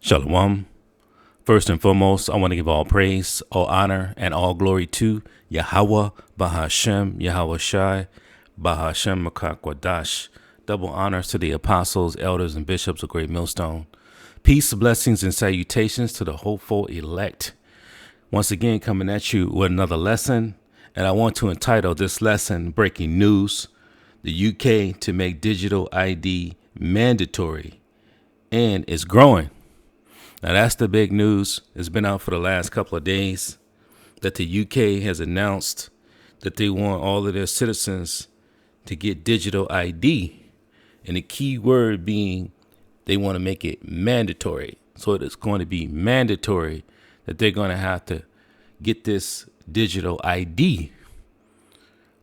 Shalom. First and foremost, I want to give all praise, all honor, and all glory to Yahweh, Bahashem, Yahweh Shai, Bahashem Makakwadash. Double honors to the apostles, elders, and bishops of Great Millstone. Peace, blessings, and salutations to the hopeful elect. Once again, coming at you with another lesson, and I want to entitle this lesson, Breaking News, the UK to make digital ID mandatory, and it's growing. Now, that's the big news. It's been out for the last couple of days that the UK has announced that they want all of their citizens to get digital ID. And the key word being they want to make it mandatory. So it's going to be mandatory that they're going to have to get this digital ID,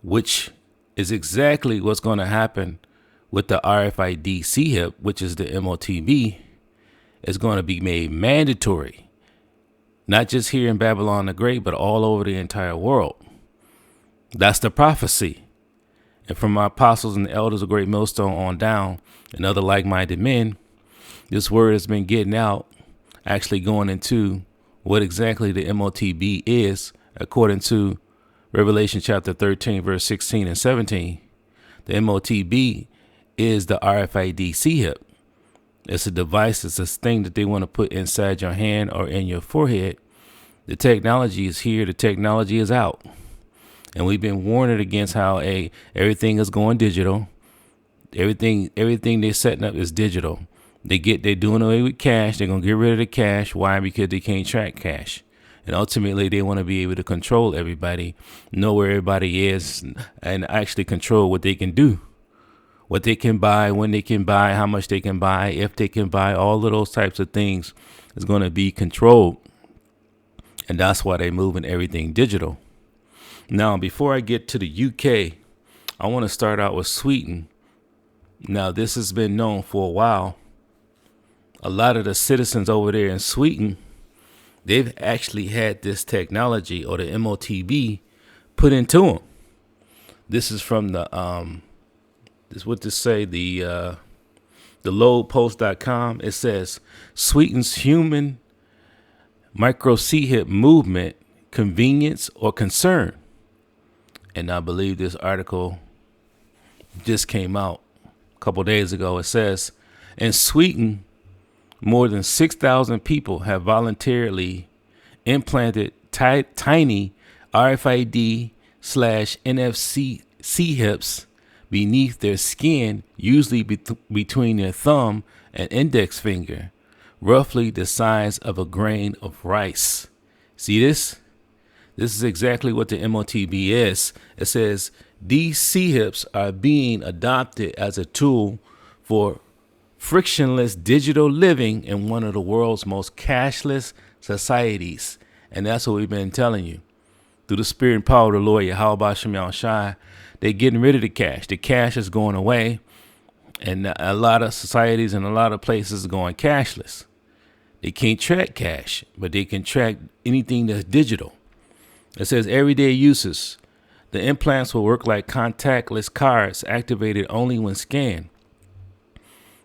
which is exactly what's going to happen with the RFID CHIP, which is the MOTB. Is going to be made mandatory, not just here in Babylon the Great, but all over the entire world. That's the prophecy. And from my apostles and the elders of Great Millstone on down and other like-minded men, this word has been getting out, actually going into what exactly the MOTB is, according to Revelation chapter 13, verse 16 and 17. The MOTB is the RFID CHIP. It's a device. It's a thing that they want to put inside your hand or in your forehead. The technology is here. The technology is out. And we've been warning against how everything is going digital. Everything they're setting up is digital. They're doing away with cash. They're going to get rid of the cash. Why? Because they can't track cash. And ultimately, they want to be able to control everybody, know where everybody is, and actually control what they can do. What they can buy, when they can buy, how much they can buy, if they can buy, all of those types of things is going to be controlled. And that's why they're moving everything digital. Now, before I get to the UK, I want to start out with Sweden. Now, this has been known for a while. A lot of the citizens over there in Sweden, they've actually had this technology or the MOTB put into them. This is from the loadpost.com. It says Sweden's human micro CHIP movement, convenience or concern. And I believe this article just came out a couple days ago. It says in Sweden, more than 6,000 people have voluntarily implanted tiny RFID/NFC CHIPs beneath their skin, usually between their thumb and index finger, roughly the size of a grain of rice. See this? This is exactly what the MOTB is. It says these CHIPs are being adopted as a tool for frictionless digital living in one of the world's most cashless societies. And that's what we've been telling you. Through the spirit and power of the Lord, Yahweh Bashem Yahweh Shai, they're getting rid of the cash. The cash is going away. And a lot of societies and a lot of places are going cashless. They can't track cash, but they can track anything that's digital. It says everyday uses. The implants will work like contactless cards activated only when scanned.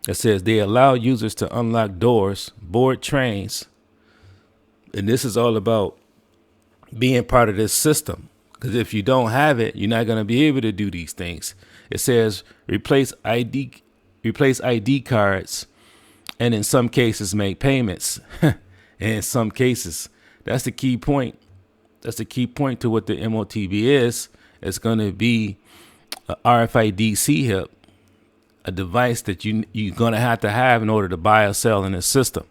It says they allow users to unlock doors, board trains. And this is all about being part of this system. Because if you don't have it, you're not going to be able to do these things. It says replace ID cards, and in some cases make payments. And in some cases, that's the key point. That's the key point to what the MOTB is. It's going to be a RFID CHIP, a device that you're going to have in order to buy or sell in this system.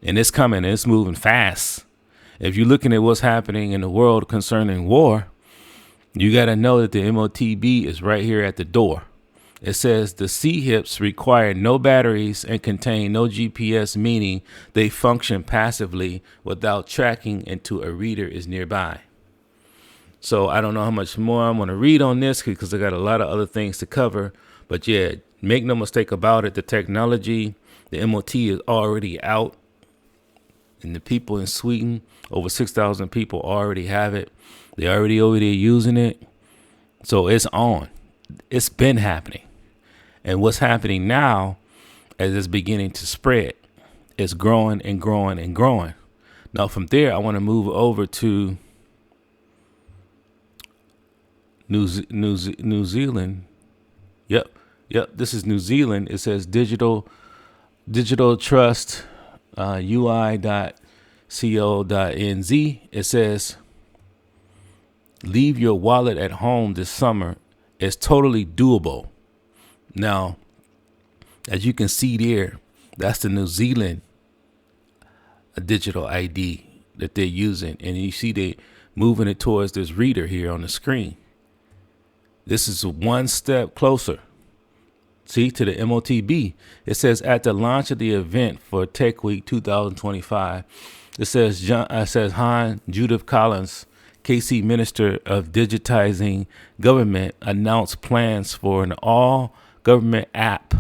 And it's coming. It's moving fast. If you're looking at what's happening in the world concerning war, you got to know that the MOTB is right here at the door. It says the CHIPs require no batteries and contain no GPS, meaning they function passively without tracking until a reader is nearby. So I don't know how much more I'm going to read on this because I got a lot of other things to cover. But yeah, make no mistake about it. The technology, the MOT is already out. And the people in Sweden, over 6,000 people already have it. They're already over there using it. So it's on. It's been happening. And what's happening now as it's beginning to spread. it's growing and growing and growing. Now from there, I want to move over to New Zealand. Yep. This is New Zealand. It says digital trust ui.co.nz. It says leave your wallet at home this summer. It's totally doable. Now, as you can see there, that's the New Zealand digital ID that they're using. And you see they moving it towards this reader here on the screen. This is one step closer. See, to the MOTB. It says at the launch of the event for Tech Week 2025, it says Han Judith Collins, KC Minister of Digitizing Government, announced plans for an all-government app,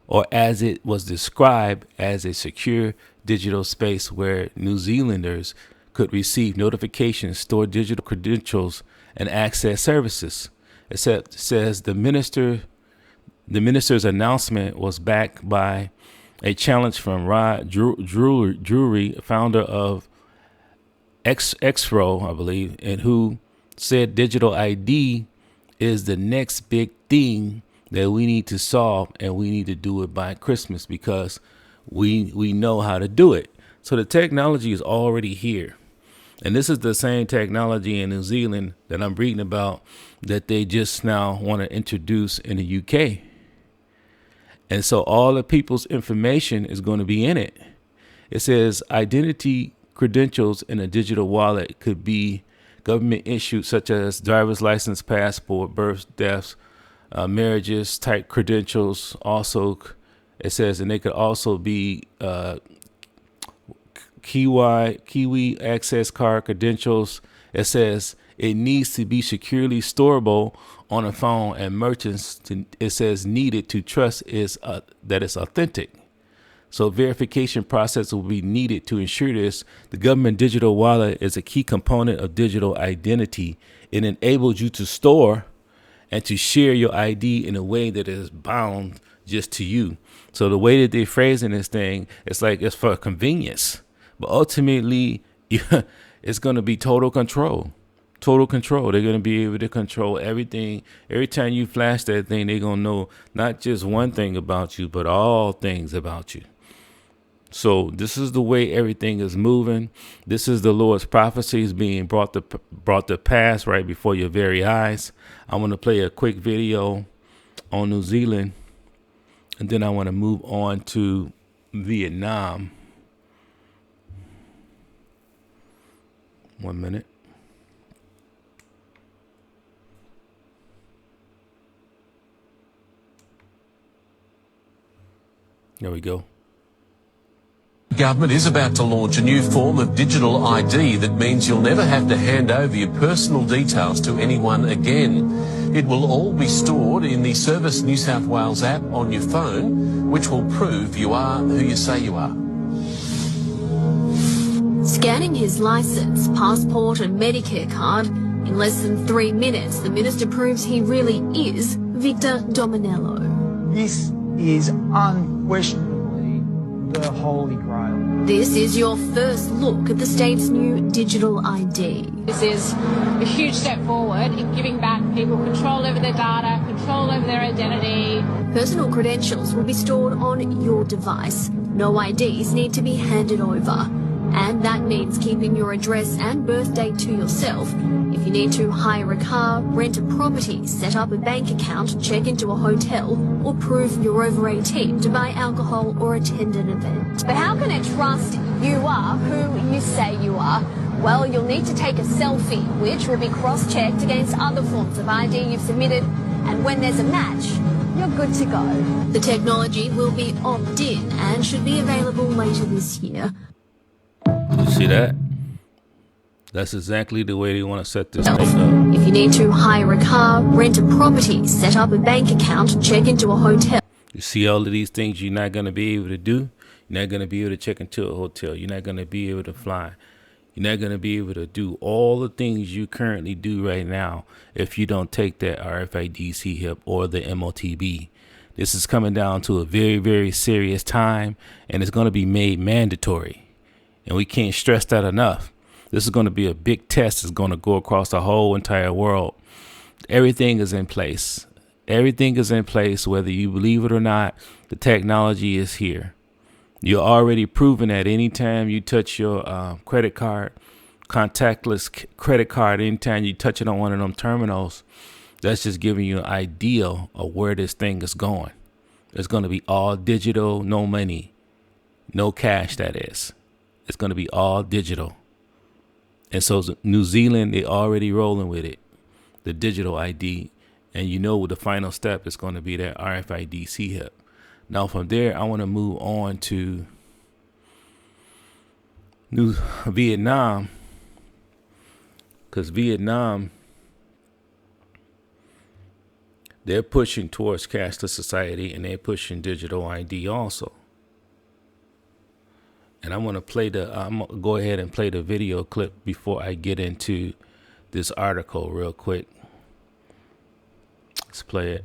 or as it was described as a secure digital space where New Zealanders could receive notifications, store digital credentials, and access services. It says the minister's announcement was backed by a challenge from Rod Drury, founder of Xro, I believe, and who said digital ID is the next big thing that we need to solve, and we need to do it by Christmas because we know how to do it. So the technology is already here. And this is the same technology in New Zealand that I'm reading about that they just now want to introduce in the UK. And so all the people's information is going to be in it. It says identity credentials in a digital wallet could be government issued, such as driver's license, passport, births, deaths, marriages, type credentials. Also, it says, and they could also be Kiwi access card credentials. It says it needs to be securely storable on a phone, and merchants, it says, needed to trust that it's authentic. So verification process will be needed to ensure this. The government digital wallet is a key component of digital identity. It enables you to store and to share your ID in a way that is bound just to you. So the way that they're phrasing this thing, it's like it's for convenience. But ultimately, it's going to be total control. Total control. They're going to be able to control everything. Every time you flash that thing, they're going to know not just one thing about you, but all things about you. So this is the way everything is moving. This is the Lord's prophecies being brought to pass right before your very eyes. I want to play a quick video on New Zealand, and then I want to move on to Vietnam. 1 minute. There we go. The government is about to launch a new form of digital ID that means you'll never have to hand over your personal details to anyone again. It will all be stored in the Service New South Wales app on your phone, which will prove you are who you say you are. Scanning his licence, passport and Medicare card, in less than 3 minutes, the minister proves he really is Victor Dominello. This is unquestionably the Holy Grail. This is your first look at the state's new digital ID. This is a huge step forward in giving back people control over their data, control over their identity. Personal credentials will be stored on your device. No IDs need to be handed over. And that means keeping your address and birth date to yourself. If you need to hire a car, rent a property, set up a bank account, check into a hotel, or prove you're over 18 to buy alcohol or attend an event. But how can it trust you are who you say you are? Well, you'll need to take a selfie, which will be cross-checked against other forms of ID you've submitted, and when there's a match, you're good to go. The technology will be opt-in and should be available later this year. You see that? That's exactly the way they want to set this thing up. If you need to hire a car, rent a property, set up a bank account, check into a hotel. You see all of these things you're not going to be able to do. You're not going to be able to check into a hotel. You're not going to be able to fly. You're not going to be able to do all the things you currently do right now if you don't take that RFID chip or the MOTB. This is coming down to a very, very serious time, and it's going to be made mandatory. And we can't stress that enough. This is going to be a big test. It's going to go across the whole entire world. Everything is in place. Everything is in place, whether you believe it or not. The technology is here. You're already proven that anytime you touch your credit card, contactless credit card, anytime you touch it on one of them terminals, that's just giving you an idea of where this thing is going. It's going to be all digital, no money, no cash, that is. It's going to be all digital. And so New Zealand, they already rolling with it, the digital ID. And you know, the final step is going to be that RFID chip. Now, from there, I want to move on to Vietnam, because Vietnam, they're pushing towards cashless society, and they're pushing digital ID also. And I'm gonna go ahead and play the video clip before I get into this article real quick. Let's play it.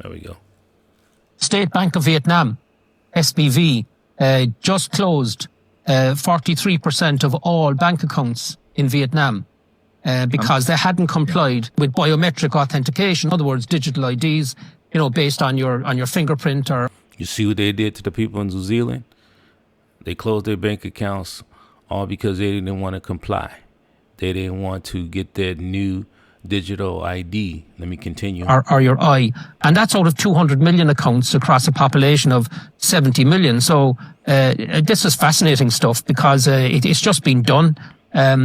There we go. State Bank of Vietnam, SBV, just closed 43% of all bank accounts in Vietnam because they hadn't complied with biometric authentication. In other words, digital IDs, based on your fingerprint. Or you see what they did to the people in New Zealand? They closed their bank accounts all because they didn't want to comply. They didn't want to get that new digital ID. Let me continue. Or your eye. And that's out of 200 million accounts across a population of 70 million. So this is fascinating stuff because it's just been done.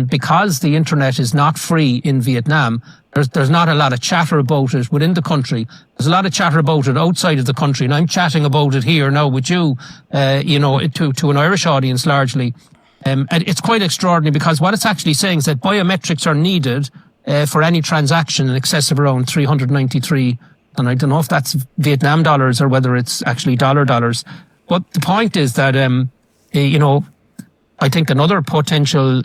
Because the internet is not free in Vietnam, there's not a lot of chatter about it within the country. There's a lot of chatter about it outside of the country. And I'm chatting about it here now with you, to an Irish audience largely. And it's quite extraordinary because what it's actually saying is that biometrics are needed for any transaction in excess of around 393. And I don't know if that's Vietnam dollars or whether it's actually dollars. But the point is that, I think another potential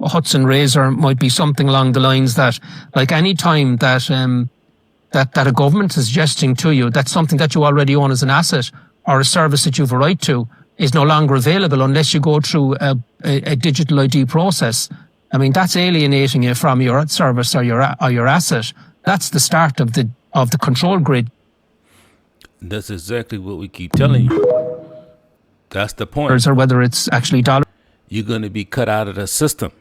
Hudson razor might be something along the lines that, like any time that a government is suggesting to you that something that you already own as an asset or a service that you have a right to is no longer available unless you go through a digital ID process. I mean, that's alienating you from your service or your asset. That's the start of the control grid. That's exactly what we keep telling you. That's the point. Or whether it's actually dollars. You're going to be cut out of the system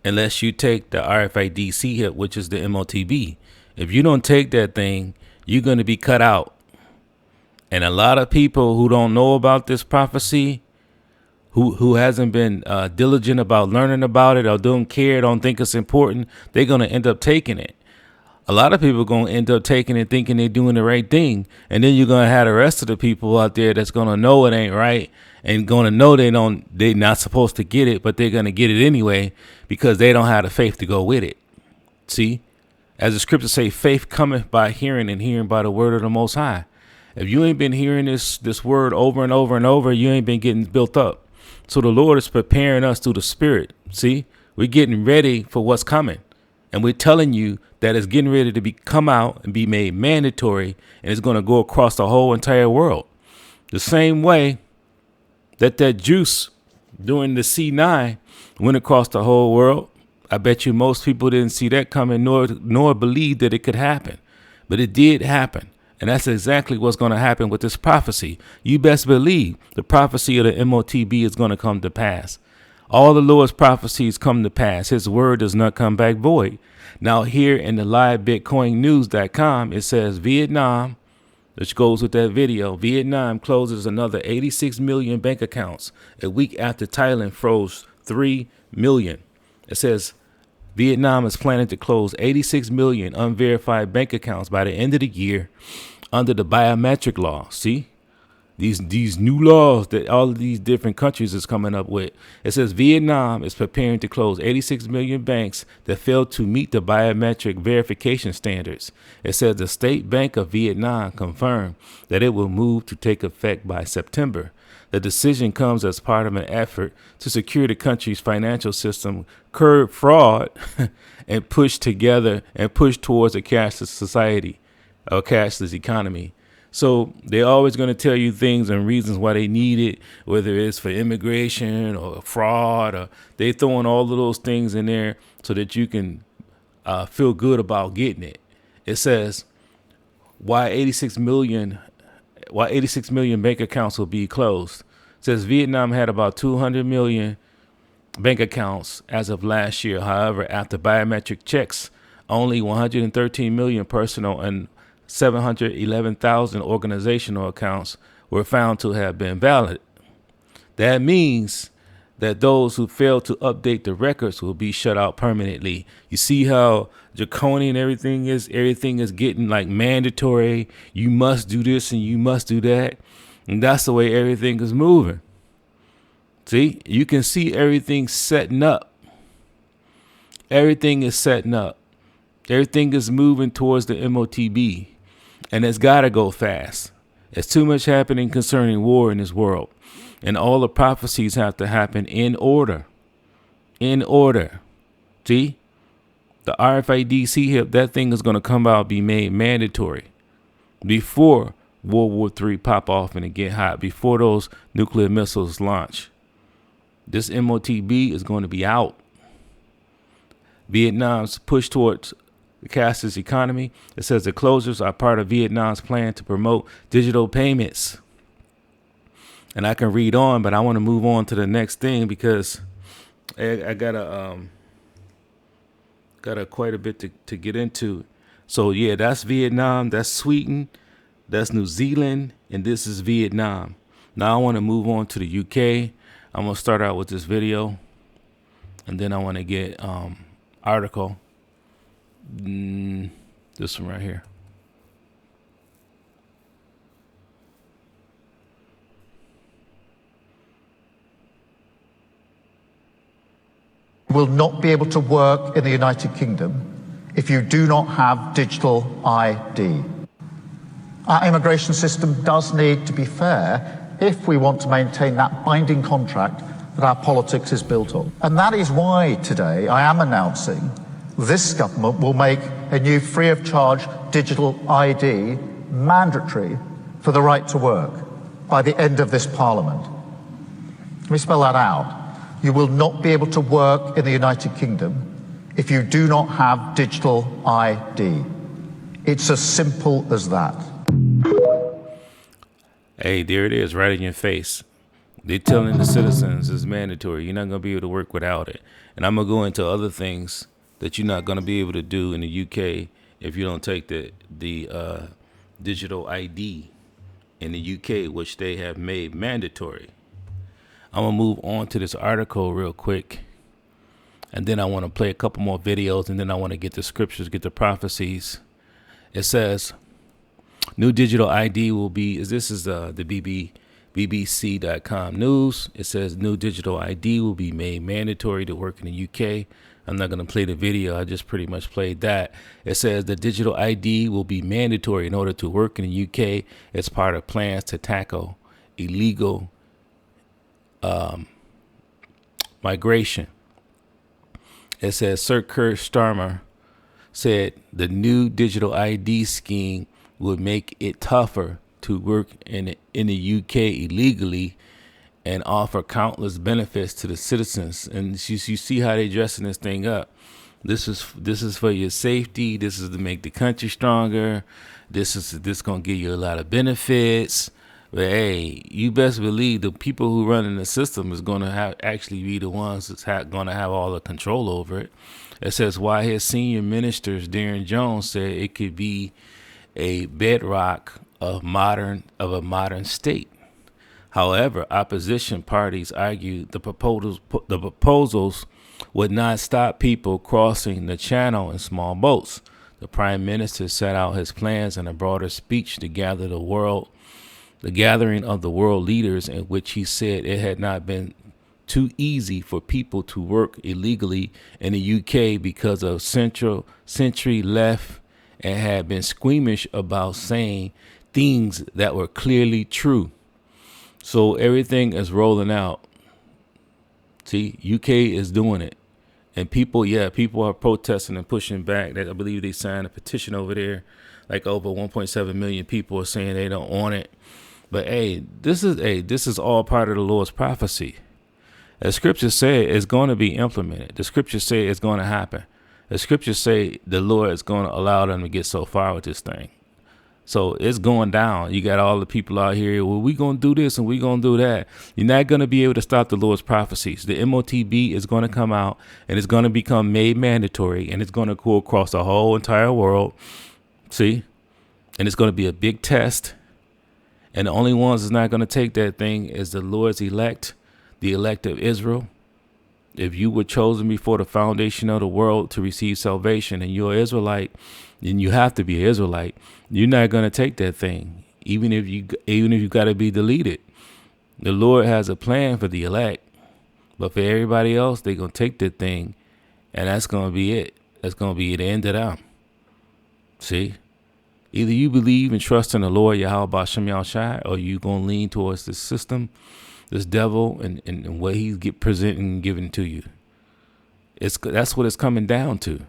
unless you take the RFID chip, which is the MOTB. If you don't take that thing, you're going to be cut out. And a lot of people who don't know about this prophecy, who hasn't been diligent about learning about it or don't care, don't think it's important, they're going to end up taking it. A lot of people are going to end up taking it thinking they're doing the right thing. And then you're going to have the rest of the people out there that's going to know it ain't right and going to know they're not supposed to get it, but they're going to get it anyway because they don't have the faith to go with it. See, as the scriptures say, faith cometh by hearing and hearing by the word of the Most High. If you ain't been hearing this word over and over and over, you ain't been getting built up. So the Lord is preparing us through the Spirit. See, we're getting ready for what's coming. And we're telling you that it's getting ready to come out and be made mandatory, and it's going to go across the whole entire world. The same way that juice during the C9 went across the whole world. I bet you most people didn't see that coming, nor believe that it could happen. But it did happen. And that's exactly what's going to happen with this prophecy. You best believe the prophecy of the MOTB is going to come to pass. All the Lord's prophecies come to pass. His word does not come back void. Now here in the livebitcoinnews.com, it says Vietnam, which goes with that video. Vietnam closes another 86 million bank accounts a week after Thailand froze 3 million. It says Vietnam is planning to close 86 million unverified bank accounts by the end of the year under the biometric law. See, these new laws that all of these different countries is coming up with. It says Vietnam is preparing to close 86 million banks that failed to meet the biometric verification standards. It says the State Bank of Vietnam confirmed that it will move to take effect by September. The decision comes as part of an effort to secure the country's financial system, curb fraud, and push towards a cashless society, a cashless economy. So they're always going to tell you things and reasons why they need it, whether it's for immigration or fraud, or they throwing all of those things in there so that you can feel good about getting it. It says why 86 million bank accounts will be closed. It says Vietnam had about 200 million bank accounts as of last year. However, after biometric checks, only 113 million personal and 711,000 organizational accounts were found to have been valid. That means that those who fail to update the records will be shut out permanently. You see how draconian everything is? Everything is getting like mandatory. You must do this and you must do that. And that's the way everything is moving. See, you can see everything setting up. Everything is setting up. Everything is moving towards the MOTB. And it's got to go fast. There's too much happening concerning war in this world. And all the prophecies have to happen in order. In order. See? The RFID chip, that thing is going to come out, be made mandatory before World War III pop off and it get hot, before those nuclear missiles launch. This MOTB is going to be out. Vietnam's push towards the cashless economy. It says the closures are part of Vietnam's plan to promote digital payments. And I can read on, but I want to move on to the next thing because I got quite a bit to get into. So yeah, that's Vietnam, that's Sweden, that's New Zealand, and this is Vietnam. Now I want to move on to the UK. I'm gonna start out with this video, and then I want to get article. This one right here. Will not be able to work in the United Kingdom if you do not have digital ID. Our immigration system does need to be fair if we want to maintain that binding contract that our politics is built on. And that is why today I am announcing this government will make a new free of charge digital ID mandatory for the right to work by the end of this Parliament. Let me spell that out. You will not be able to work in the United Kingdom if you do not have digital ID. It's as simple as that. Hey, there it is, right in your face. They're telling the citizens it's mandatory. You're not going to be able to work without it. And I'm going to go into other things that you're not going to be able to do in the UK if you don't take the digital ID in the UK, which they have made mandatory. I'm going to move on to this article real quick. And then I want to play a couple more videos. And then I want to get the scriptures, get the prophecies. It says, new digital ID will be, this is the BBC.com news. It says new digital ID will be made mandatory to work in the UK. I'm not going to play the video. I just pretty much played that. It says the digital ID will be mandatory in order to work in the UK as part of plans to tackle illegal migration. It says Sir Keir Starmer said the new digital ID scheme would make it tougher to work in the UK illegally and offer countless benefits to the citizens. And you see how they're dressing this thing up. This is for your safety. This is to make the country stronger. This gonna give you a lot of benefits. But hey, you best believe the people who run in the system is gonna actually be the ones that's gonna have all the control over it. It says why his senior ministers, Darren Jones, said it could be a bedrock of a modern state. However, opposition parties argued the proposals would not stop people crossing the channel in small boats. The prime minister set out his plans in a broader speech to gather the world the gathering of the world leaders, in which he said it had not been too easy for people to work illegally in the UK because of century left and had been squeamish about saying things that were clearly true. So everything is rolling out. See, UK is doing it. And people are protesting and pushing back. I believe they signed a petition over there. Like over 1.7 million people are saying they don't want it. But this is all part of the Lord's prophecy. The scriptures say it's going to be implemented. The scriptures say it's going to happen. The scriptures say the Lord is going to allow them to get so far with this thing. So it's going down. You got all the people out here, well, we're going to do this and we're going to do that. You're not going to be able to stop the Lord's prophecies. The MOTB is going to come out and it's going to become made mandatory, and it's going to go across the whole entire world. See? And it's going to be a big test. And the only ones that's not going to take that thing is the Lord's elect, the elect of Israel. If you were chosen before the foundation of the world to receive salvation and you're an Israelite, then you have to be an Israelite. You're not going to take that thing, even if you got to be deleted. The Lord has a plan for the elect, but for everybody else, they're going to take that thing, and that's going to be it. That's going to be the end of them. See? Either you believe and trust in the Lord Yahweh B'Shem Yahushai, or you going to lean towards this system, this devil, and what he's presenting and giving to you. That's what it's coming down to.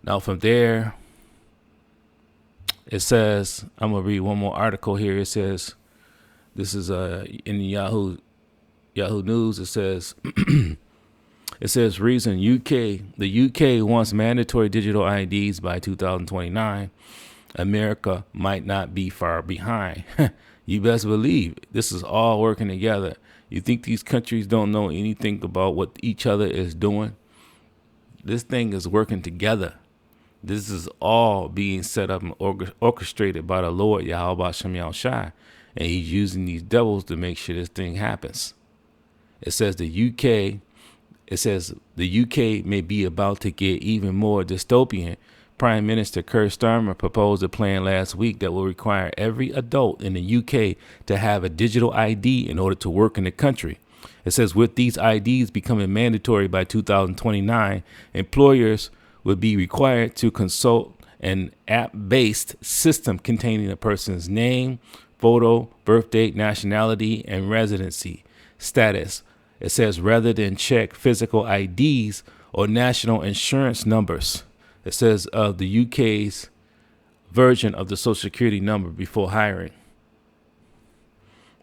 Now from there, it says, I'm going to read one more article here. It says, this is in Yahoo News. It says, reason the UK wants mandatory digital IDs by 2029. America might not be far behind. You best believe this is all working together. You think these countries don't know anything about what each other is doing? This thing is working together. This is all being set up and orchestrated by the Lord Yahweh B'Shem Yahushai, and he's using these devils to make sure this thing happens. It says the UK may be about to get even more dystopian. Prime Minister Keir Starmer proposed a plan last week that will require every adult in the UK to have a digital ID in order to work in the country. It says with these IDs becoming mandatory by 2029, employers would be required to consult an app-based system containing a person's name, photo, birth date, nationality, and residency status. It says rather than check physical IDs or national insurance numbers. It says of the UK's version of the Social Security number before hiring.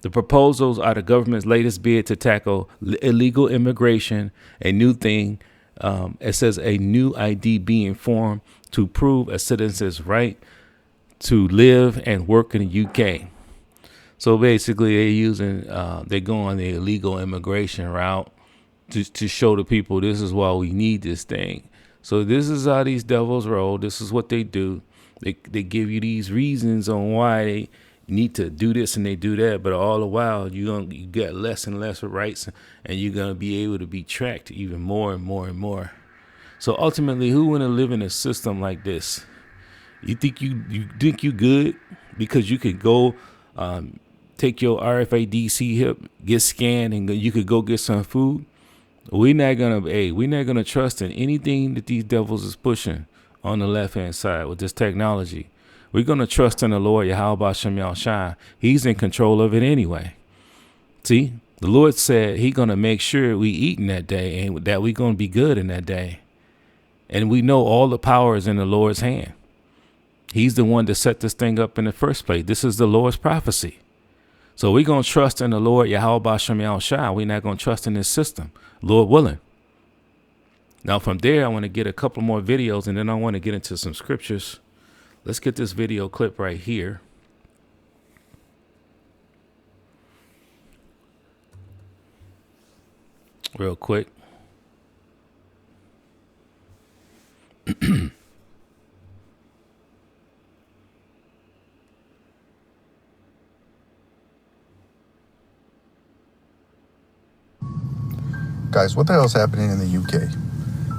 The proposals are the government's latest bid to tackle illegal immigration. A new thing, it says a new ID being formed to prove a citizen's right to live and work in the UK. So basically, they're going the illegal immigration route to show the people this is why we need this thing. So this is how these devils roll. This is what they do. They give you these reasons on why they need to do this and they do that, but all the while you get less and less rights, and you're gonna be able to be tracked even more and more and more. So ultimately, who wanna live in a system like this? You think you good because you could go take your RFID hip, get scanned, and you could go get some food? We're not gonna trust in anything that these devils is pushing on the left-hand side with this technology. We're gonna trust in the Lord Yahweh B'Shem Yahushai. He's in control of it anyway. See, the Lord said He's gonna make sure we eat in that day and that we're gonna be good in that day. And we know all the power is in the Lord's hand. He's the one that set this thing up in the first place. This is the Lord's prophecy. So we're going to trust in the Lord Yahweh B'Shem Yahushai. We're not going to trust in this system, Lord willing. Now from there, I want to get a couple more videos, and then I want to get into some scriptures. Let's get this video clip right here. Real quick. Guys, what the hell is happening in the UK?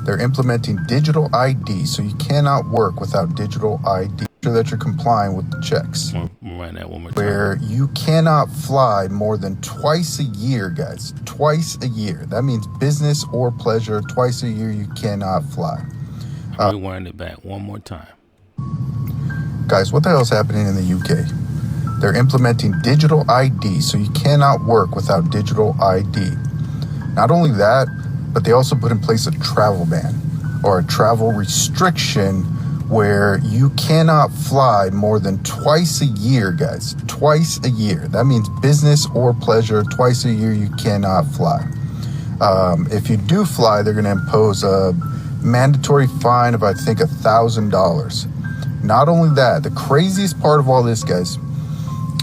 They're implementing digital ID, so you cannot work without digital ID. Make sure that you're complying with the checks. When run that one more time. Where you cannot fly more than twice a year, guys. Twice a year. That means business or pleasure. Twice a year you cannot fly. Rewind it back one more time. Guys, what the hell is happening in the UK? They're implementing digital ID, so you cannot work without digital ID. Not only that, but they also put in place a travel ban or a travel restriction where you cannot fly more than twice a year, guys. Twice a year. That means business or pleasure. Twice a year you cannot fly. If you do fly, they're going to impose a mandatory fine of, I think, $1,000. Not only that, the craziest part of all this, guys,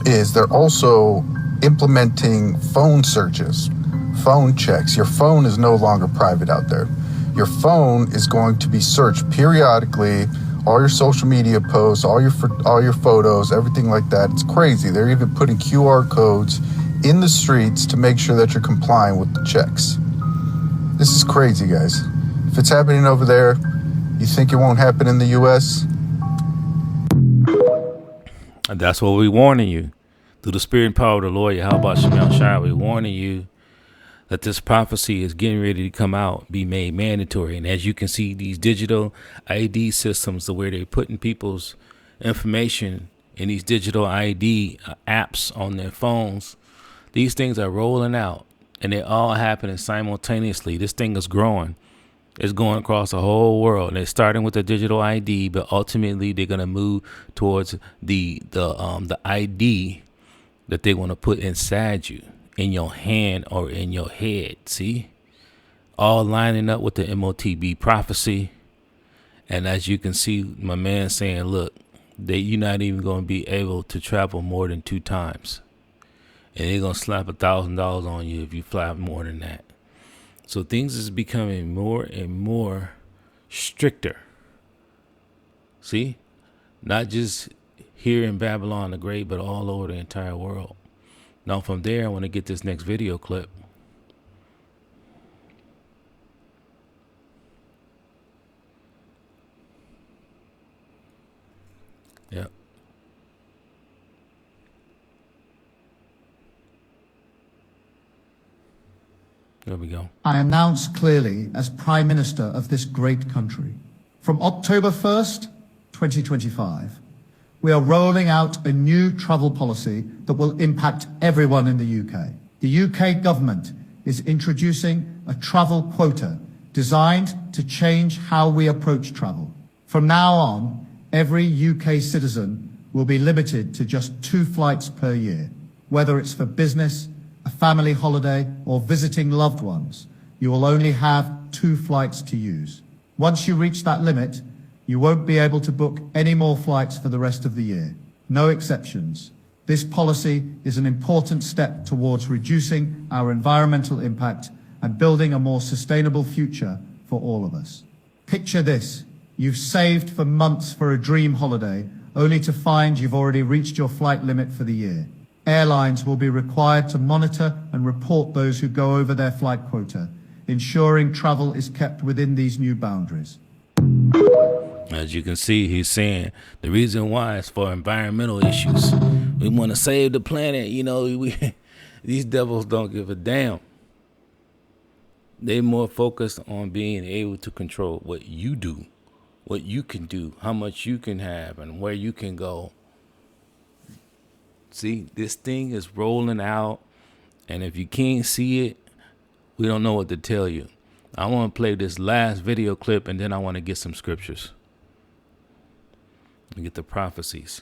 is they're also implementing phone searches, phone checks. Your phone is no longer private out there. Your phone is going to be searched periodically. All your social media posts, all your photos, everything like that. It's crazy. They're even putting QR codes in the streets to make sure that you're complying with the checks. This is crazy, guys. If it's happening over there, you think it won't happen in the U.S.? And that's what we're warning you. Through the spirit and power of the Lord, Yahweh Shem Shai, we're warning you that this prophecy is getting ready to come out, be made mandatory. And as you can see, these digital ID systems, the way they're putting people's information in these digital ID apps on their phones, these things are rolling out and they're all happening simultaneously. This thing is growing. It's going across the whole world. They're starting with the digital ID, but ultimately they're going to move towards the ID that they want to put inside you, in your hand or in your head. See, all lining up with the MOTB prophecy. And as you can see, my man saying, look, that you're not even going to be able to travel more than 2 times. And they're going to slap $1,000 on you if you fly more than that. So things is becoming more and more stricter. See, not just here in Babylon the Great, but all over the entire world. Now from there, I want to get this next video clip. Yep. There we go. I announce clearly as Prime Minister of this great country, from October 1st, 2025, we are rolling out a new travel policy that will impact everyone in the UK. The UK government is introducing a travel quota designed to change how we approach travel. From now on, every UK citizen will be limited to just 2 flights per year, whether it's for business, a family holiday, or visiting loved ones. You will only have 2 flights to use. Once you reach that limit, you won't be able to book any more flights for the rest of the year. No exceptions. This policy is an important step towards reducing our environmental impact and building a more sustainable future for all of us. Picture this. You've saved for months for a dream holiday, only to find you've already reached your flight limit for the year. Airlines will be required to monitor and report those who go over their flight quota, ensuring travel is kept within these new boundaries. As you can see, he's saying the reason why is for environmental issues. We want to save the planet. You know, these devils don't give a damn. They're more focused on being able to control what you do, what you can do, how much you can have, and where you can go. See, this thing is rolling out, and if you can't see it, we don't know what to tell you. I want to play this last video clip, and then I want to get some scriptures. And get the prophecies.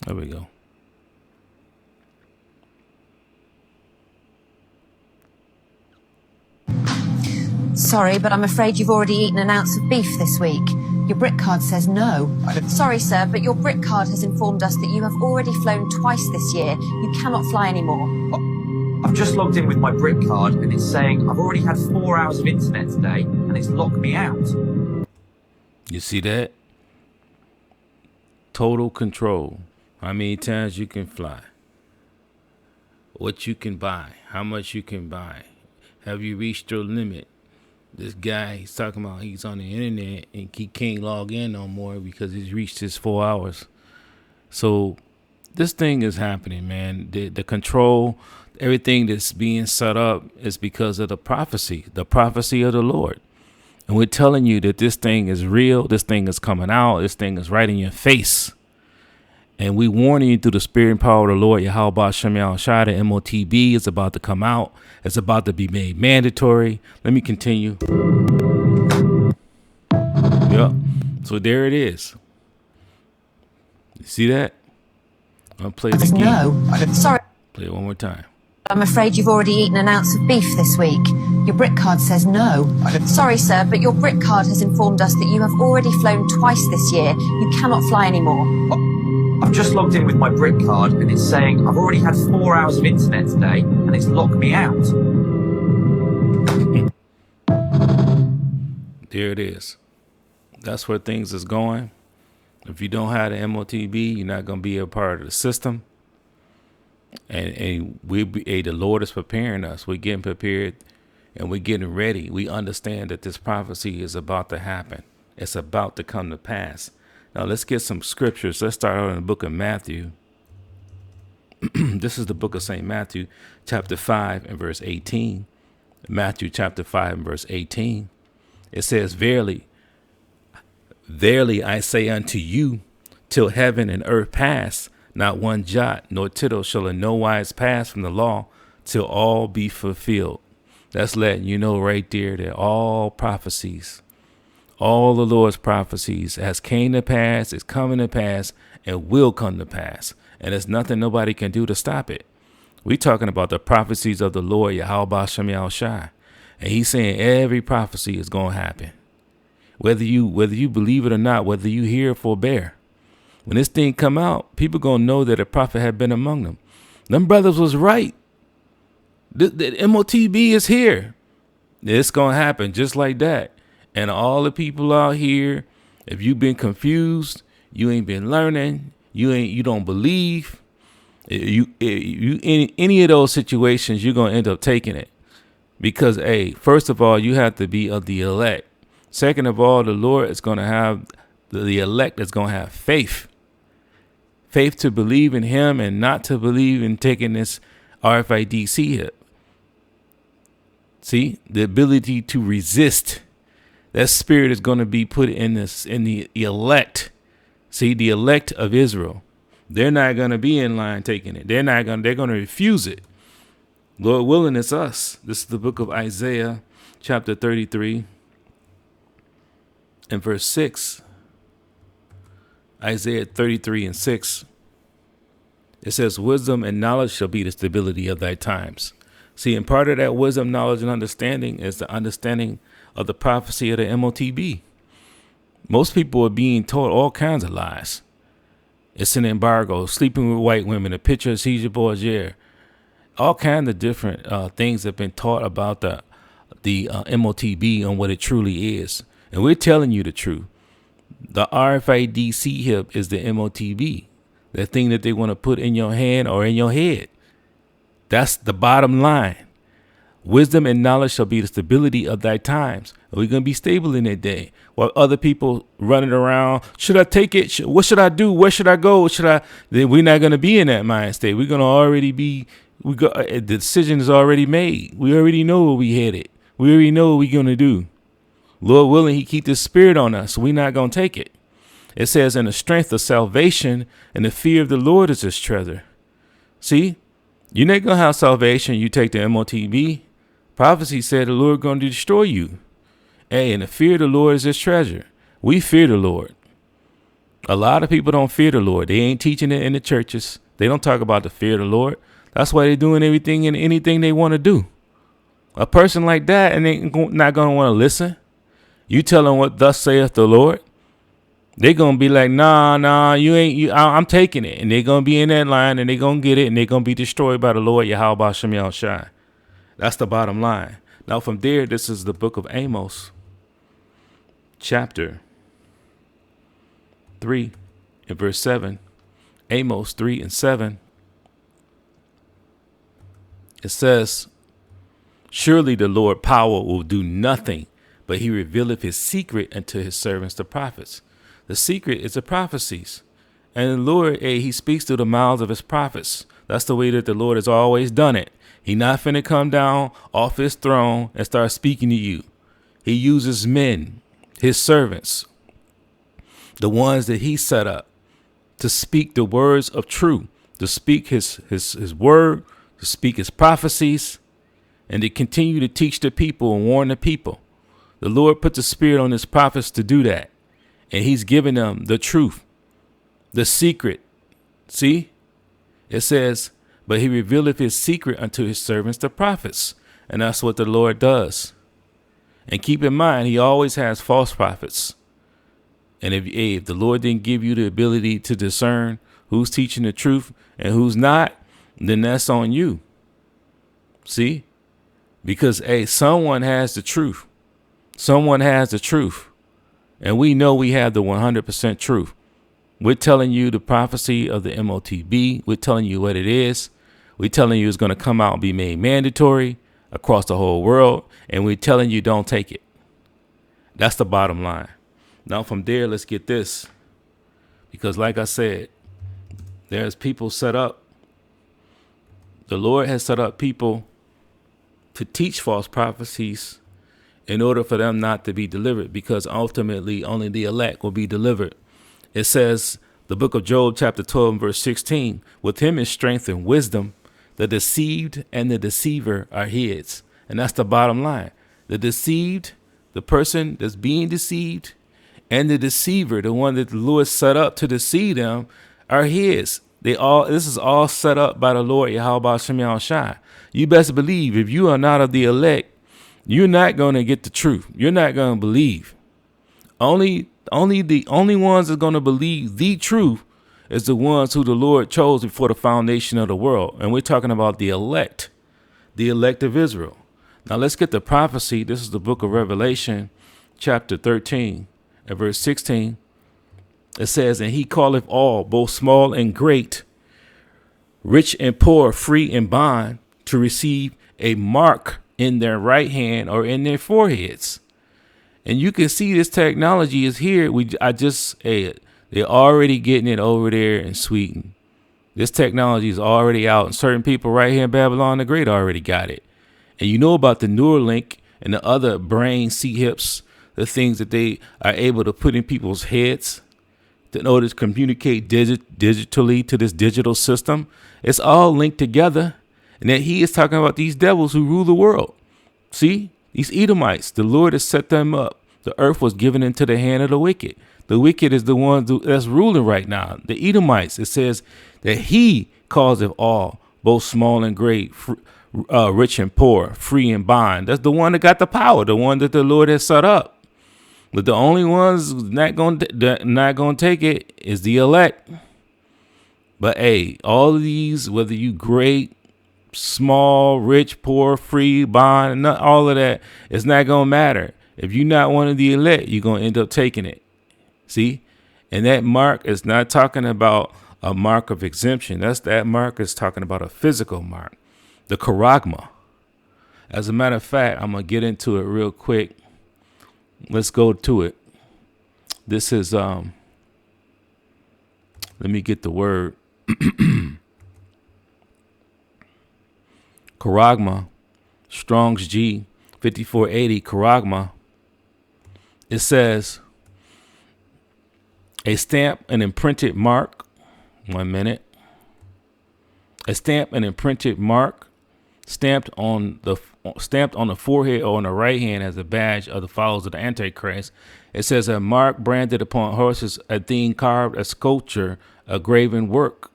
There we go. Sorry, but I'm afraid you've already eaten an ounce of beef this week. Your Brit card says no. Sorry, sir, but your Brit card has informed us that you have already flown twice this year. You cannot fly anymore. I've just logged in with my Brit card and it's saying I've already had 4 hours of internet today and it's locked me out. You see that? Total control. How many times you can fly. what you can buy, how much you can buy. Have you reached your limit? This guy, he's talking about he's on the internet and he can't log in no more because he's reached his 4 hours. So this thing is happening, man. The control, everything that's being set up is because of the prophecy of the Lord. And we're telling you that this thing is real. This thing is coming out. This thing is right in your face. And we warning you through the spirit and power of the Lord, Yahweh Shem Yahushua, the MOTB is about to come out. It's about to be made mandatory. Let me continue. Yep. So there it is. You see that? I'll play it again. No. Sorry. Play it one more time. I'm afraid you've already eaten an ounce of beef this week. Your Brit card says no. Sorry, sir, but your Brit card has informed us that you have already flown twice this year. You cannot fly anymore. I've just logged in with my Brit card and it's saying I've already had 4 hours of internet today and it's locked me out. There it is. That's where things is going. If you don't have the MOTB, you're not going to be a part of the system. And the Lord is preparing us. We're getting prepared and we're getting ready. We understand that this prophecy is about to happen. It's about to come to pass. Now let's get some scriptures. Let's start out in the book of Matthew. This is the book of St. Matthew, chapter 5 and verse 18. Matthew chapter 5 and verse 18. It says, Verily, verily I say unto you, till heaven and earth pass, not one jot nor tittle shall in no wise pass from the law till all be fulfilled. That's letting you know right there that all prophecies, all the Lord's prophecies has came to pass, is coming to pass, and will come to pass. And there's nothing nobody can do to stop it. We're talking about the prophecies of the Lord, Yahweh Shem Yahushua. And he's saying every prophecy is going to happen. Whether you believe it or not, whether you hear or forbear. When this thing come out, people going to know that a prophet had been among them. Them brothers was right. The MOTB is here. It's going to happen just like that. And all the people out here, if you've been confused, you ain't been learning, you don't believe, any of those situations, you're going to end up taking it. Because, first of all, you have to be of the elect. Second of all, the Lord is going to have the elect is going to have faith. Faith to believe in him and not to believe in taking this RFID hip. See, the ability to resist. That spirit is going to be put in the elect. See, the elect of Israel. They're not going to be in line taking it. They're going to refuse it. Lord willing, it's us. This is the book of Isaiah, chapter 33 and verse 6. Isaiah 33 and 6. It says, wisdom and knowledge shall be the stability of thy times. See, and part of that wisdom, knowledge, and understanding is the understanding of the prophecy of the MOTB. Most people are being taught all kinds of lies. It's an embargo, sleeping with white women, a picture of Caesar Borgia. All kinds of different things have been taught about the MOTB and what it truly is. And we're telling you the truth. The RFID hip is the MOTB, the thing that they want to put in your hand or in your head. That's the bottom line. Wisdom and knowledge shall be the stability of thy times. We're going to be stable in that day. While other people running around, should I take it? What should I do? Where should I go? Then we're not going to be in that mind state. We're going to already be, the decision is already made. We already know where we headed. We already know what we're going to do. Lord willing, he keep this spirit on us. So we're not going to take it. It says, in the strength of salvation and the fear of the Lord is his treasure. See, you're not going to have salvation. You take the MOTB. Prophecy said the Lord going to destroy you. And the fear of the Lord is his treasure. We fear the Lord. A lot of people don't fear the Lord. They ain't teaching it in the churches. They don't talk about the fear of the Lord. That's why they're doing everything and anything they want to do. A person like that, and they not going to want to listen. You tell them what thus saith the Lord. They're going to be like, nah, you ain't, I'm taking it. And they're going to be in that line and they're going to get it and they're going to be destroyed by the Lord Yahweh Shem Yahushua. That's the bottom line. Now from there, this is the book of Amos, chapter 3 and verse 7. Amos 3 and 7. It says, surely the Lord power will do nothing, but he revealeth his secret unto his servants, the prophets. The secret is the prophecies. And the Lord, he speaks through the mouths of his prophets. That's the way that the Lord has always done it. He not finna come down off his throne and start speaking to you. He uses men, his servants, the ones that he set up to speak the words of truth, to speak his word, to speak his prophecies, and to continue to teach the people and warn the people. The Lord put the spirit on his prophets to do that. And he's giving them the truth, the secret. See, it says, but he revealeth his secret unto his servants, the prophets. And that's what the Lord does. And keep in mind, he always has false prophets. And if the Lord didn't give you the ability to discern who's teaching the truth and who's not, then that's on you. See, because, someone has the truth. Someone has the truth. And we know we have the 100% truth. We're telling you the prophecy of the MOTB. We're telling you what it is. We're telling you it's going to come out and be made mandatory across the whole world. And we're telling you don't take it. That's the bottom line. Now from there, let's get this. Because like I said, there's people set up. The Lord has set up people to teach false prophecies in order for them not to be delivered, because ultimately only the elect will be delivered. It says, the book of Job, chapter 12, verse 16, with him is strength and wisdom. The deceived and the deceiver are his. And that's the bottom line. The deceived, the person that's being deceived, and the deceiver, the one that the Lord set up to deceive them, are his. This is all set up by the Lord, Yahweh Shem Yahushai. You best believe if you are not of the elect, you're not going to get the truth. You're not going to believe. The only ones that's going to believe the truth is the ones who the Lord chose before the foundation of the world. And we're talking about the elect of Israel. Now let's get the prophecy. This is the book of Revelation, chapter 13, and verse 16. It says, and he calleth all, both small and great, rich and poor, free and bond, to receive a mark in their right hand or in their foreheads. And you can see this technology is here. They're already getting it over there in Sweden. This technology is already out, and certain people right here in Babylon the Great already got it. And you know about the Neuralink and the other brain C-hips, the things that they are able to put in people's heads in order to communicate digitally to this digital system. It's all linked together. And that he is talking about these devils who rule the world. See, these Edomites, the Lord has set them up. The earth was given into the hand of the wicked. The wicked is the one that's ruling right now. The Edomites, it says that he causeth all, both small and great, rich and poor, free and bond. That's the one that got the power, the one that the Lord has set up. But the only ones not going to take it is the elect. But all of these, whether you great, small, rich, poor, free, bond, all of that, it's not going to matter. If you're not one of the elect, you're going to end up taking it. See? And that mark is not talking about a mark of exemption. That mark is talking about a physical mark, the charagma. As a matter of fact, I'm going to get into it real quick. Let's go to it. This is, let me get the word. Charagma, Strong's G 5480, Charagma. It says a stamp, an imprinted mark. 1 minute. A stamp, an imprinted mark, stamped on the forehead or on the right hand as a badge of the followers of the Antichrist. It says a mark branded upon horses, a thing carved, a sculpture, a graven work.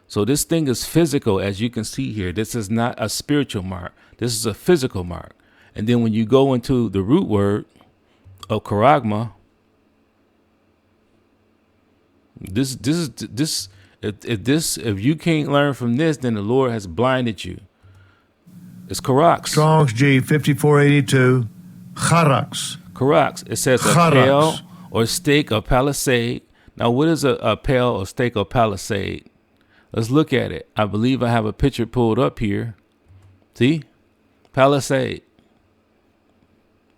So this thing is physical, as you can see here. This is not a spiritual mark. This is a physical mark. And then when you go into the root word of charagma, if you can't learn from this, then the Lord has blinded you. It's charax. Strong's G 5482, charax. Charax. It says a pale or stake or palisade. Now, what is a pale or stake or palisade? Let's look at it. I believe I have a picture pulled up here. See? Palisade.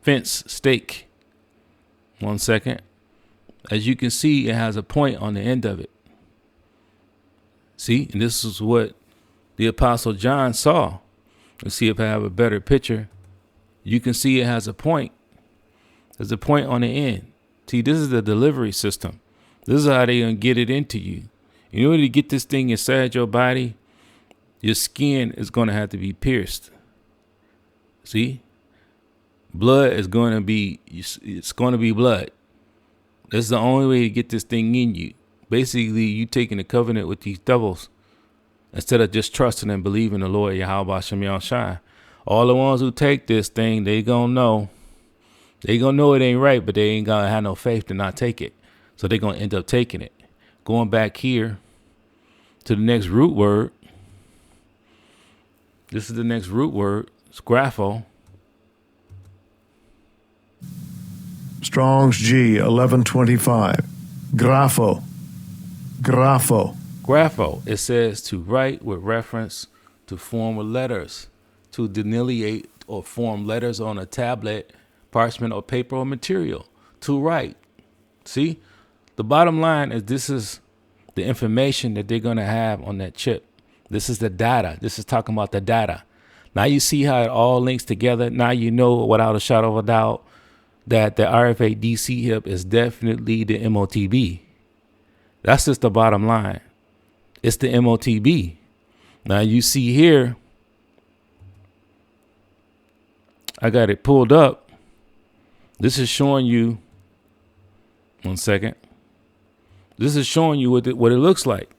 Fence, stake. 1 second. As you can see, it has a point on the end of it. See? And this is what the Apostle John saw. Let's see if I have a better picture. You can see it has a point. There's a point on the end. See, this is the delivery system. This is how they're going to get it into you. In order to get this thing inside your body, your skin is going to have to be pierced. See? Blood is going to be, it's going to be blood. That's the only way to get this thing in you. Basically, you taking a covenant with these devils instead of just trusting and believing the Lord Yahweh Shem Yahushua. All the ones who take this thing, they going to know. They going to know it ain't right, but they ain't going to have no faith to not take it. So they're going to end up taking it. Going back here to the next root word. This is the next root word. It's grapho. Strong's G 1125. Grapho. Grapho. Grapho. It says to write with reference to form with letters. To delineate or form letters on a tablet, parchment, or paper or material. To write. See? The bottom line is this is the information that they're going to have on that chip. This is the data. This is talking about the data. Now you see how it all links together. Now you know without a shadow of a doubt that the RFID chip is definitely the MOTB. That's just the bottom line. It's the MOTB. Now you see here, I got it pulled up. This is showing you, 1 second. This is showing you what it looks like.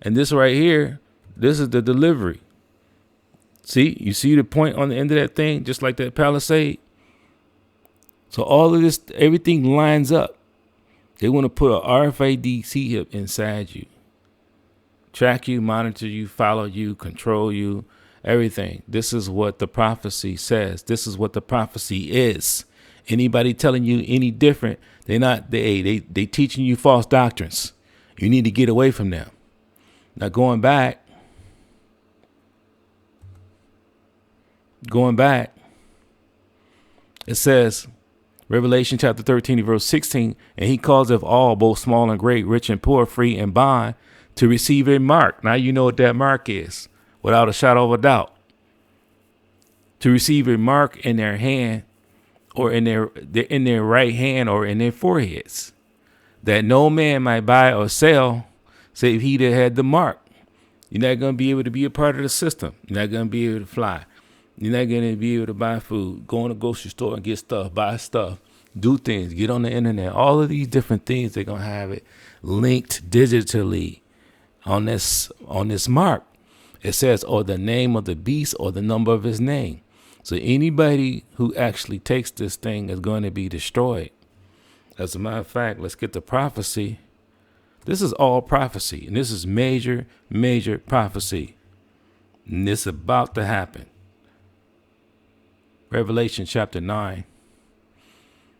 And this right here, this is the delivery. See, you see the point on the end of that thing, just like that Palisade. So all of this, everything lines up. They want to put a RFID chip inside you. Track you, monitor you, follow you, control you, everything. This is what the prophecy says. This is what the prophecy is. Anybody telling you any different, they teaching you false doctrines. You need to get away from them. Now going back, it says, Revelation chapter 13, verse 16, and he causeth all, both small and great, rich and poor, free and bond, to receive a mark. Now you know what that mark is, without a shadow of a doubt. To receive a mark in their hand, or in their right hand, or in their foreheads, that no man might buy or sell, save he that had the mark. You're not going to be able to be a part of the system. You're not going to be able to fly. You're not going to be able to buy food, go in a grocery store and get stuff, buy stuff, do things, get on the internet. All of these different things, they're going to have it linked digitally on this mark. It says, or the name of the beast or the number of his name. So anybody who actually takes this thing is going to be destroyed. As a matter of fact, let's get the prophecy. This is all prophecy, and this is major, major prophecy. And this is about to happen. Revelation chapter 9.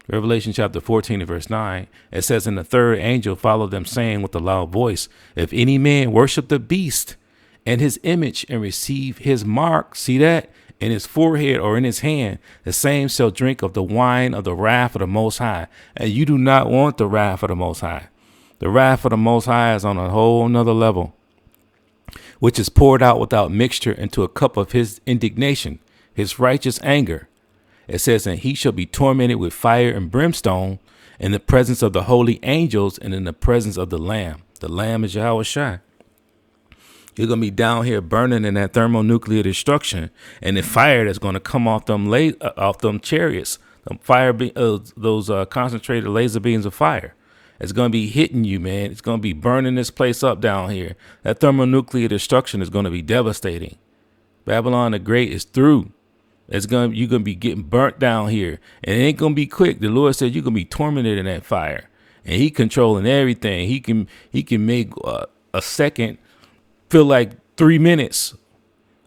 Revelation chapter 14 and verse 9. It says, and the third angel followed them, saying with a loud voice, if any man worship the beast and his image and receive his mark, see that, in his forehead or in his hand, the same shall drink of the wine of the wrath of the Most High. And you do not want the wrath of the Most High. The wrath of the Most High is on a whole nother level, which is poured out without mixture into a cup of his indignation, his righteous anger. It says, and he shall be tormented with fire and brimstone in the presence of the holy angels and in the presence of the Lamb. The Lamb is Yahweh Shai. You're going to be down here burning in that thermonuclear destruction, and the fire that's going to come off them chariots, those concentrated laser beams of fire. It's going to be hitting you, man. It's going to be burning this place up down here. That thermonuclear destruction is going to be devastating. Babylon the Great is through. You're going to be getting burnt down here, and it ain't going to be quick. The Lord said you're going to be tormented in that fire, and he controlling everything. He can make a second feel like 3 minutes,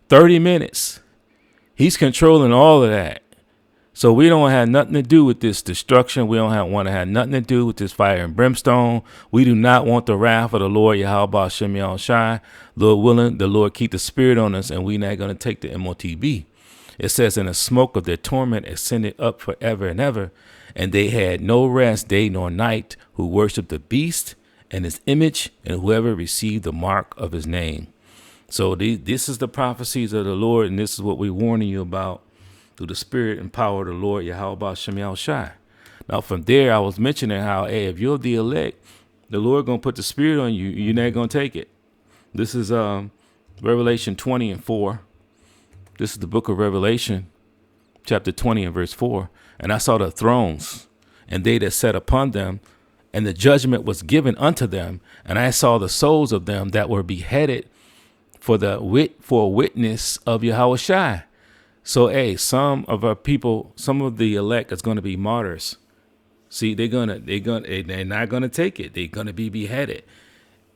30 minutes. He's controlling all of that. So we don't have nothing to do with this destruction. We don't want to have nothing to do with this fire and brimstone. We do not want the wrath of the Lord Yahweh Shem Yahushai. Lord willing, the Lord keep the spirit on us, and we're not going to take the MOTB. It says, and the smoke of their torment ascended up forever and ever, and they had no rest day nor night, who worshiped the beast and his image, and whoever received the mark of his name. So this is the prophecies of the Lord, and this is what we're warning you about through the spirit and power of the Lord Yahweh Shem Yahushai. Now from there, I was mentioning how, hey, if you're the elect, the Lord going to put the spirit on you. You're not going to take it. This is Revelation 20:4. This is the book of Revelation, chapter 20 and verse 4. And I saw the thrones, and they that sat upon them, and the judgment was given unto them. And I saw the souls of them that were beheaded for a witness of Yahushua. So, hey, some of our people, some of the elect is going to be martyrs. See, they're not going to take it. They're going to be beheaded.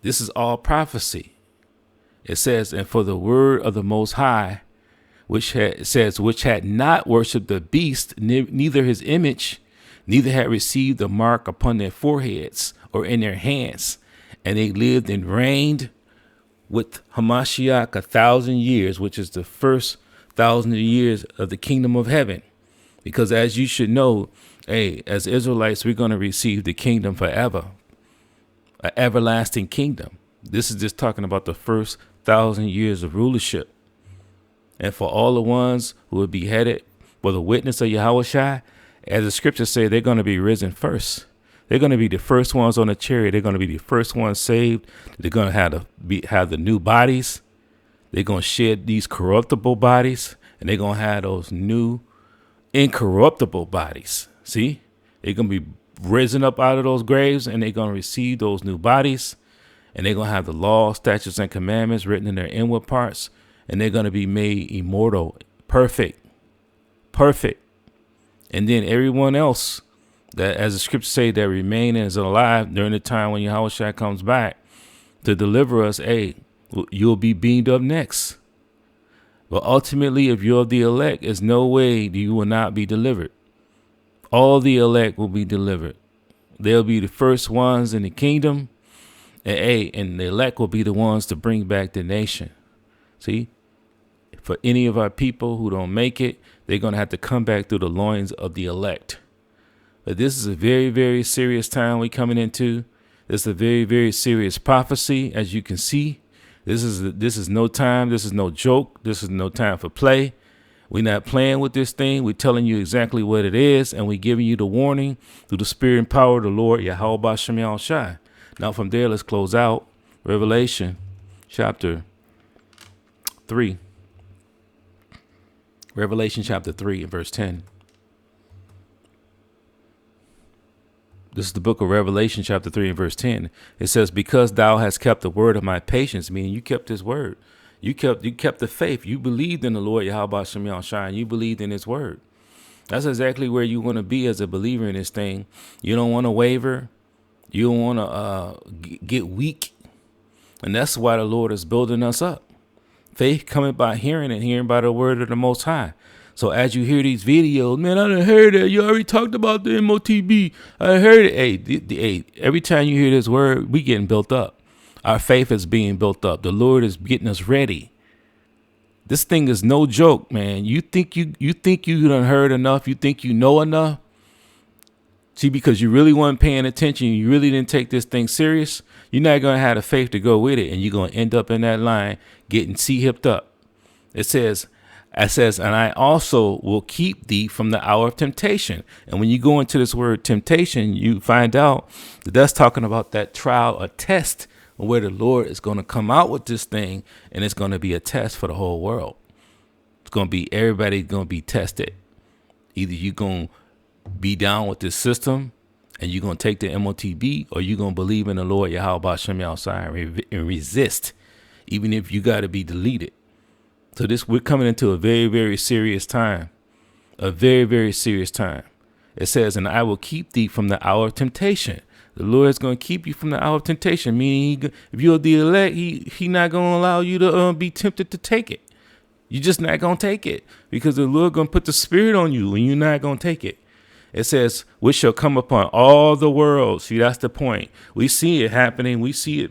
This is all prophecy. It says, and for the word of the Most High, which had not worshipped the beast, neither his image, neither had received the mark upon their foreheads or in their hands. And they lived and reigned with Hamashiach 1,000 years, which is the first 1,000 years of the kingdom of heaven. Because as you should know, hey, as Israelites, we're going to receive the kingdom forever, an everlasting kingdom. This is just talking about the first 1,000 years of rulership. And for all the ones who will be beheaded for the witness of Yahushua, as the scriptures say, they're going to be risen first. They're going to be the first ones on the chariot. They're going to be the first ones saved. They're going to have the new bodies. They're going to shed these corruptible bodies, and they're going to have those new incorruptible bodies. See, they're going to be risen up out of those graves, and they're going to receive those new bodies, and they're going to have the law, statutes, and commandments written in their inward parts, and they're going to be made immortal, perfect. And then everyone else that, as the scriptures say, that remain and is alive during the time when Yahushua comes back to deliver us, hey, you'll be beamed up next. But ultimately, if you're the elect, there's no way you will not be delivered. All the elect will be delivered. They'll be the first ones in the kingdom. And the elect will be the ones to bring back the nation. See, for any of our people who don't make it, they're going to have to come back through the loins of the elect. But this is a very, very serious time we're coming into. This is a very, very serious prophecy, as you can see. This is no time. This is no joke. This is no time for play. We're not playing with this thing. We're telling you exactly what it is, and we're giving you the warning through the spirit and power of the Lord, Yahweh Shem Yahushai. Now from there, let's close out Revelation chapter 3. Revelation chapter 3 and verse 10. This is the book of Revelation chapter 3 and verse 10. It says, because thou hast kept the word of my patience, meaning you kept his word. You kept the faith. You believed in the Lord Yahweh Shem Yahushai, and you believed in his word. That's exactly where you want to be as a believer in this thing. You don't want to waver. You don't want to get weak. And that's why the Lord is building us up. Faith coming by hearing, and hearing by the word of the Most High. So as you hear these videos, man, I done heard that. You already talked about the MOTB. I heard it. Hey, every time you hear this word, we getting built up. Our faith is being built up. The Lord is getting us ready. This thing is no joke, man. You think you done heard enough? You think you know enough? See, because you really weren't paying attention, you really didn't take this thing serious, you're not going to have the faith to go with it, and you're going to end up in that line getting hipped up. It says, and I also will keep thee from the hour of temptation. And when you go into this word temptation, you find out that that's talking about that trial, a test, where the Lord is going to come out with this thing, and it's going to be a test for the whole world. It's going to be, everybody's going to be tested. Either you're going to be down with this system and you're going to take the MOTB, or you're going to believe in the Lord Yahweh Shem Yahushai and resist, even if you got to be deleted. So we're coming into a very, very serious time, a very, very serious time. It says, and I will keep thee from the hour of temptation. The Lord is going to keep you from the hour of temptation, meaning if you're the elect, he not going to allow you to be tempted to take it. You're just not going to take it because the Lord going to put the spirit on you and you're not going to take it. It says, which shall come upon all the world. See, that's the point. We see it happening. We see it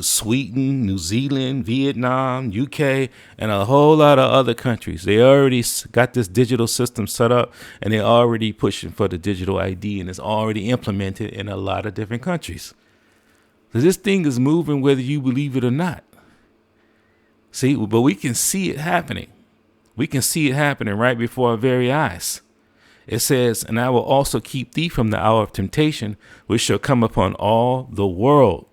Sweden, New Zealand, Vietnam, UK, and a whole lot of other countries. They already got this digital system set up and they're already pushing for the digital ID, and it's already implemented in a lot of different countries. So this thing is moving whether you believe it or not. See, but we can see it happening. We can see it happening right before our very eyes. It says, and I will also keep thee from the hour of temptation, which shall come upon all the world,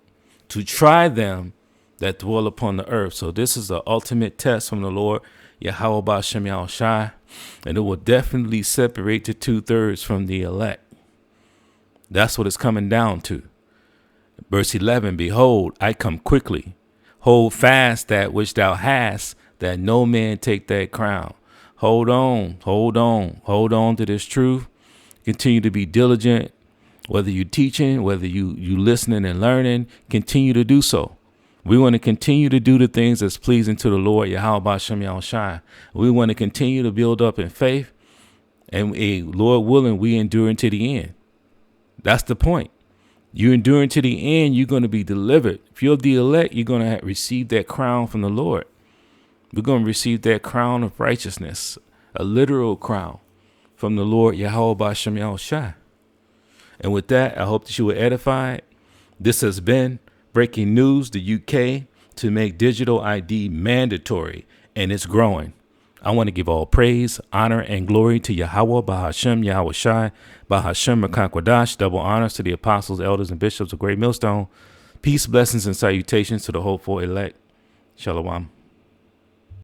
to try them that dwell upon the earth. So this is the ultimate test from the Lord, Yahweh B'Shem Yahushai, and it will definitely separate the 2/3 from the elect. That's what it's coming down to. Verse 11, behold, I come quickly. Hold fast that which thou hast, that no man take that crown. Hold on to this truth. Continue to be diligent. Whether you're teaching, whether you listening and learning, continue to do so. We want to continue to do the things that's pleasing to the Lord, Yahweh B'Shem Yahushai. We want to continue to build up in faith. And Lord willing, we endure unto the end. That's the point. You endure to the end, you're going to be delivered. If you're the elect, you're going to receive that crown from the Lord. We're going to receive that crown of righteousness, a literal crown from the Lord, Yahweh B'Shem Yahushai. And with that, I hope that you were edified. This has been Breaking News, the UK, to make digital ID mandatory, and it's growing. I want to give all praise, honor, and glory to Yahweh, Bahashem, Yahushai, Bahashem, Makakwadash, double honors to the apostles, elders, and bishops of Great Millstone. Peace, blessings, and salutations to the hopeful elect. Shalom.